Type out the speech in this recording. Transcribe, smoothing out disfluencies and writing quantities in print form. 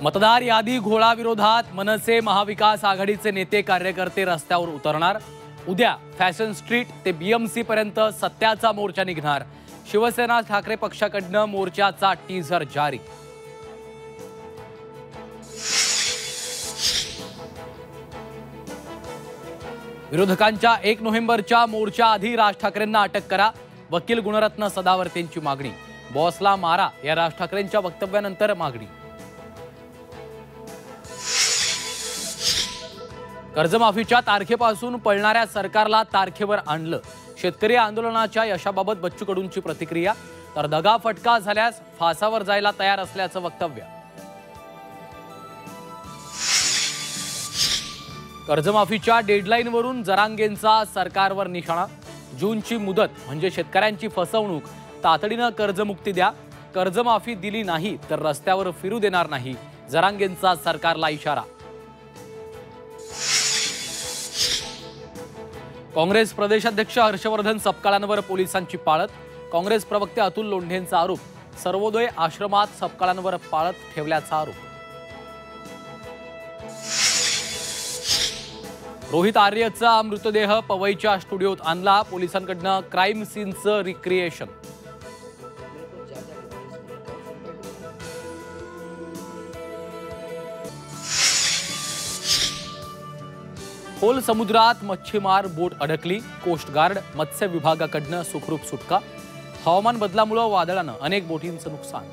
मतदार यादी घोळाविरोधात मनसे महाविकास आघाडीचे नेते कार्यकर्ते रस्त्यावर उतरणार। उद्या फॅशन स्ट्रीट ते बीएमसी पर्यंत सत्याचा मोर्चा निघणार। शिवसेना ठाकरे पक्षाकडून मोर्चाचा टीझर जारी। विरोधकांच्या 1 नोव्हेंबरच्या मोर्चा आधी राज ठाकरेंना अटक करा, वकील गुणरत्न सदावर्तेंची मागणी। बॉसला मारा या राज ठाकरेंच्या वक्तव्यानंतर मागणी। कर्जमाफीच्या तारखेपासून पळणाऱ्या सरकारला तारखेवर आणलं। शेतकरी आंदोलनाच्या यशाबाबत बच्चू कडूंची प्रतिक्रिया। तर दगाफटका झाल्यास फासावर जायला तयार असल्याचं वक्तव्य। कर्जमाफीच्या डेडलाईनवरून जरांगेंचा सरकारवर निशाणा। जूनची मुदत म्हणजे शेतकऱ्यांची फसवणूक, तातडीनं कर्जमुक्ती द्या। कर्जमाफी दिली नाही तर रस्त्यावर फिरू देणार नाही, जरांगेंचा सरकारला इशारा। काँग्रेस प्रदेशाध्यक्ष हर्षवर्धन सपकाळांवर पोलिसांची पाळत। काँग्रेस प्रवक्ते अतुल लोंढेंचा आरोप, सर्वोदय आश्रमात सपकाळांवर पाळत ठेवल्याचा आरोप। रोहित आर्यचा मृतदेह पवईच्या स्टुडिओत आणला। पोलिसांकडून क्राईम सीनचं रिक्रिएशन। खोल समुद्रात मच्छीमार बोट अडकली। कोस्ट गार्ड मत्स्य विभागाकडून सुखरूप सुटका। हवामान बदलामुळे वादळानं अनेक बोटींचं नुकसान।